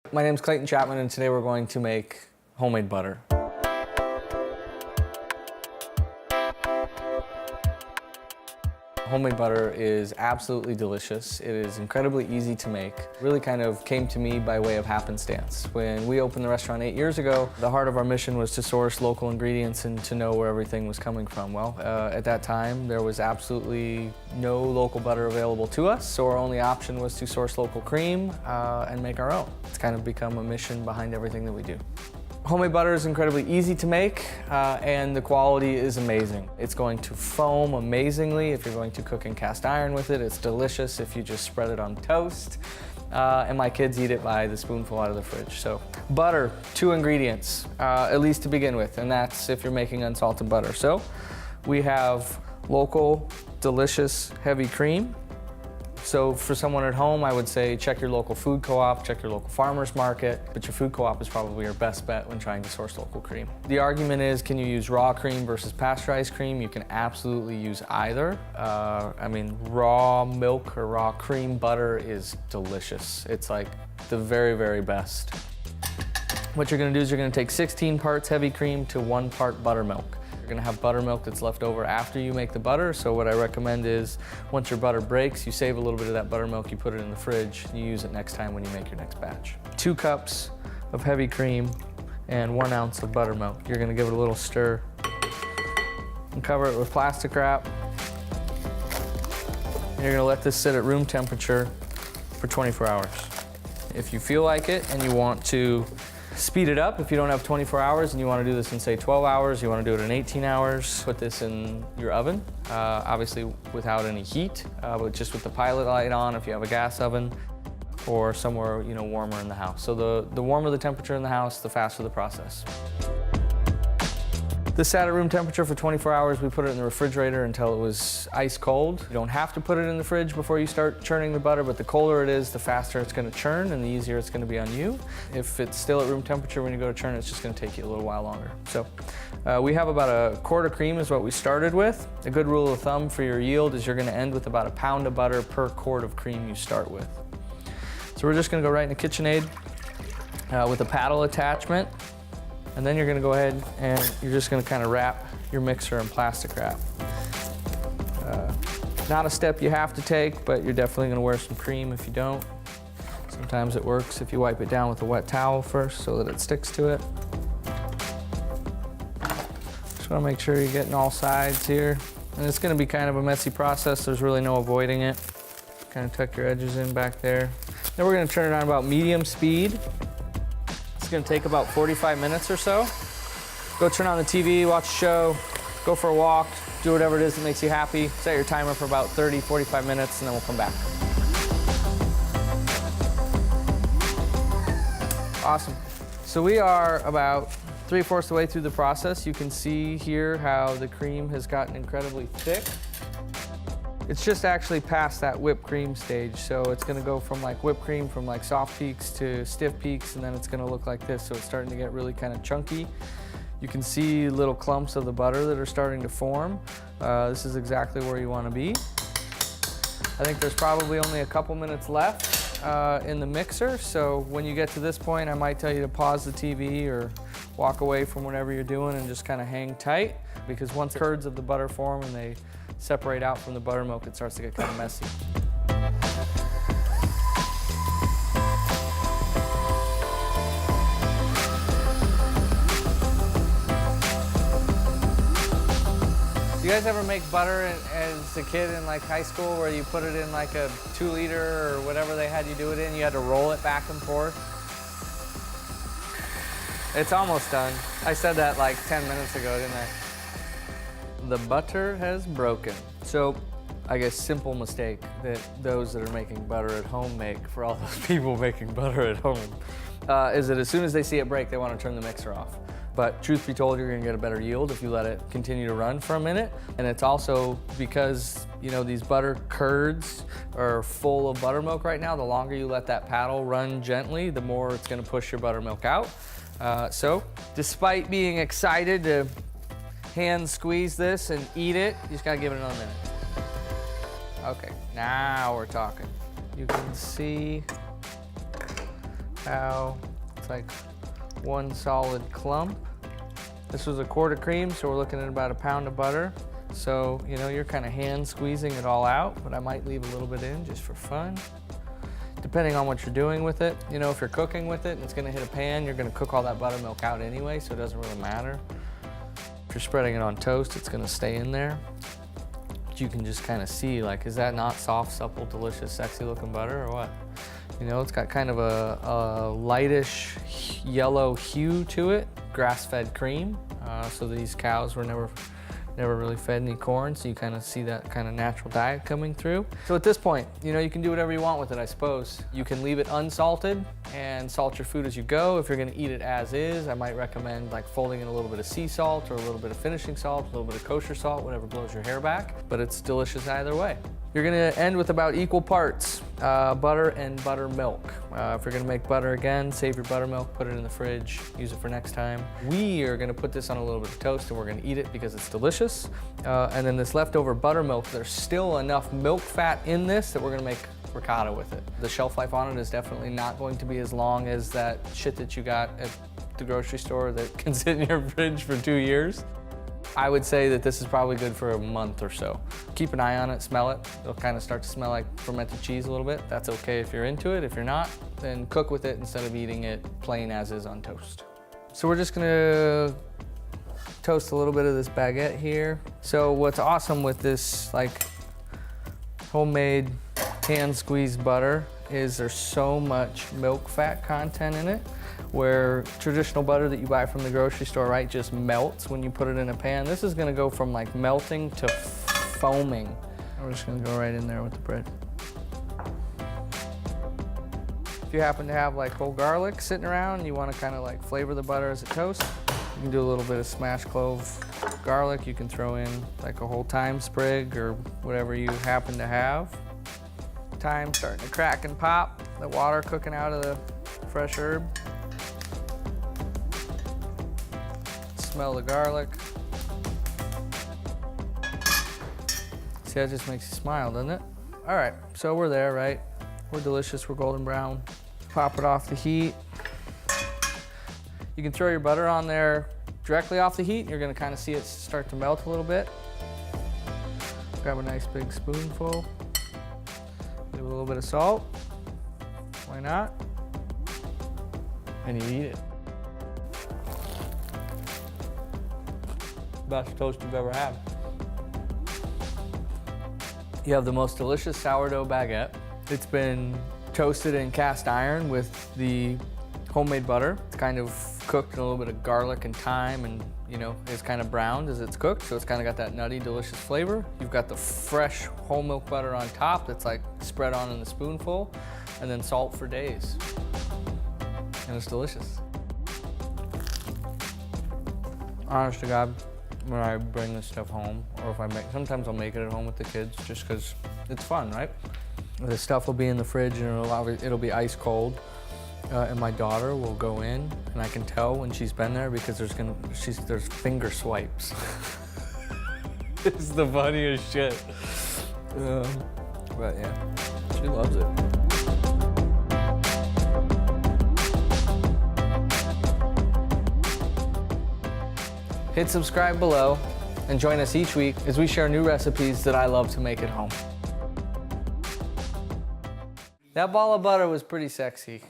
My name is Clayton Chapman, and today we're going to make homemade butter. Homemade butter is absolutely delicious. It is incredibly easy to make. Really kind of came to me by way of happenstance. When we opened the restaurant 8 years ago, the heart of our mission was to source local ingredients and to know where everything was coming from. Well, at that time, there was absolutely no local butter available to us, so our only option was to source local cream and make our own. It's kind of become a mission behind everything that we do. Homemade butter is incredibly easy to make and the quality is amazing. It's going to foam amazingly if you're going to cook in cast iron with it. It's delicious if you just spread it on toast. And my kids eat it by the spoonful out of the fridge. So butter, 2 ingredients, at least to begin with, and that's if you're making unsalted butter. So we have local, delicious, heavy cream. So for someone at home, I would say check your local food co-op, check your local farmer's market, but your food co-op is probably your best bet when trying to source local cream. The argument is, can you use raw cream versus pasteurized cream? You can absolutely use either. I mean, raw milk or raw cream butter is delicious. It's like the very, very best. What you're gonna do is you're gonna take 16 parts heavy cream to 1 part buttermilk. You're gonna have buttermilk that's left over after you make the butter, so what I recommend is once your butter breaks, you save a little bit of that buttermilk, you put it in the fridge, and you use it next time when you make your next batch. 2 cups of heavy cream and 1 ounce of buttermilk. You're gonna give it a little stir and cover it with plastic wrap. And you're gonna let this sit at room temperature for 24 hours. If you feel like it and you want to speed it up, if you don't have 24 hours and you want to do this in say 12 hours, you want to do it in 18 hours, put this in your oven, obviously without any heat, but just with the pilot light on if you have a gas oven, or somewhere warmer in the house. So the warmer the temperature in the house, the faster the process. This sat at room temperature for 24 hours. We put it in the refrigerator until it was ice cold. You don't have to put it in the fridge before you start churning the butter, but the colder it is, the faster it's gonna churn and the easier it's gonna be on you. If it's still at room temperature when you go to churn, it's just gonna take you a little while longer. So we have about a quart of cream is what we started with. A good rule of thumb for your yield is you're gonna end with about 1 pound of butter per quart of cream you start with. So we're just gonna go right in the KitchenAid with a paddle attachment. And then you're gonna go ahead and you're just gonna kind of wrap your mixer in plastic wrap. Not a step you have to take, but you're definitely gonna wear some cream if you don't. Sometimes it works if you wipe it down with a wet towel first so that it sticks to it. Just wanna make sure you're getting all sides here. And it's gonna be kind of a messy process, there's really no avoiding it. Kind of tuck your edges in back there. Then we're gonna turn it on about medium speed. It's gonna take about 45 minutes or so. Go turn on the TV, watch a show, go for a walk, do whatever it is that makes you happy. Set your timer for about 30, 45 minutes, and then we'll come back. Awesome. So we are about 3/4 the way through the process. You can see here how the cream has gotten incredibly thick. It's just actually past that whipped cream stage. So it's gonna go from like whipped cream from like soft peaks to stiff peaks, and then it's gonna look like this. So it's starting to get really kind of chunky. You can see little clumps of the butter that are starting to form. This is exactly where you wanna be. I think there's probably only a couple minutes left in the mixer. So when you get to this point, I might tell you to pause the TV or walk away from whatever you're doing and just kind of hang tight, because once the curds of the butter form and they separate out from the buttermilk, it starts to get kind of messy. You guys ever make butter as a kid in like high school where you put it in like a 2 liter or whatever they had you do it in? You had to roll it back and forth. It's almost done. I said that like 10 minutes ago, didn't I? The butter has broken. So I guess simple mistake that those that are making butter at home make, for all those people making butter at home, is that as soon as they see it break, they want to turn the mixer off. But truth be told, you're gonna get a better yield if you let it continue to run for a minute. And it's also because, these butter curds are full of buttermilk right now. The longer you let that paddle run gently, the more it's gonna push your buttermilk out. So despite being excited to hand squeeze this and eat it, you just gotta give it another minute. Okay, now we're talking. You can see how it's like one solid clump. This was a quart of cream, so we're looking at about a pound of butter. So, you know, you're kind of hand squeezing it all out, but I might leave a little bit in just for fun. Depending on what you're doing with it. You know, if you're cooking with it and it's gonna hit a pan, you're gonna cook all that buttermilk out anyway, so it doesn't really matter. If you're spreading it on toast, it's gonna stay in there. But you can just kind of see, like, is that not soft, supple, delicious, sexy looking butter or what? You know, it's got kind of a lightish yellow hue to it, grass-fed cream. So these cows were never really fed any corn, so you kind of see that kind of natural diet coming through. So at this point, you know, you can do whatever you want with it, I suppose. You can leave it unsalted and salt your food as you go. If you're gonna eat it as is, I might recommend like folding in a little bit of sea salt or a little bit of finishing salt, a little bit of kosher salt, whatever blows your hair back, but it's delicious either way. You're gonna end with about equal parts butter and buttermilk. If you're gonna make butter again, save your buttermilk, put it in the fridge, use it for next time. We are gonna put this on a little bit of toast and we're gonna eat it because it's delicious. And then this leftover buttermilk, there's still enough milk fat in this that we're gonna make ricotta with it. The shelf life on it is definitely not going to be as long as that shit that you got at the grocery store that can sit in your fridge for 2 years. I would say that this is probably good for a month or so. Keep an eye on it, smell it. It'll kind of start to smell like fermented cheese a little bit. That's okay if you're into it. If you're not, then cook with it instead of eating it plain as is on toast. So we're just gonna toast a little bit of this baguette here. So what's awesome with this like homemade hand squeezed butter is there's so much milk fat content in it, where traditional butter that you buy from the grocery store, right, just melts when you put it in a pan. This is gonna go from like melting to foaming. We're just gonna go right in there with the bread. If you happen to have like whole garlic sitting around and you wanna kind of like flavor the butter as a toast, you can do a little bit of smashed clove garlic. You can throw in like a whole thyme sprig or whatever you happen to have. Thyme starting to crack and pop, the water cooking out of the fresh herb. Smell the garlic. See, that just makes you smile, doesn't it? All right, so we're there, right? We're delicious, we're golden brown. Pop it off the heat. You can throw your butter on there directly off the heat. You're gonna kind of see it start to melt a little bit. Grab a nice big spoonful. Give it a little bit of salt. Why not? And you eat it. Best toast you've ever had. You have the most delicious sourdough baguette. It's been toasted in cast iron with the homemade butter. It's kind of cooked in a little bit of garlic and thyme, and you know, it's kind of browned as it's cooked, so it's kind of got that nutty, delicious flavor. You've got the fresh whole milk butter on top that's like spread on in the spoonful, and then salt for days. And it's delicious. Honest to God, when I bring this stuff home, or if I make, sometimes I'll make it at home with the kids just because it's fun, right? The stuff will be in the fridge and it'll be ice cold. And my daughter will go in, and I can tell when she's been there because there's finger swipes. It's the funniest shit. But yeah, she loves it. Hit subscribe below and join us each week as we share new recipes that I love to make at home. That ball of butter was pretty sexy.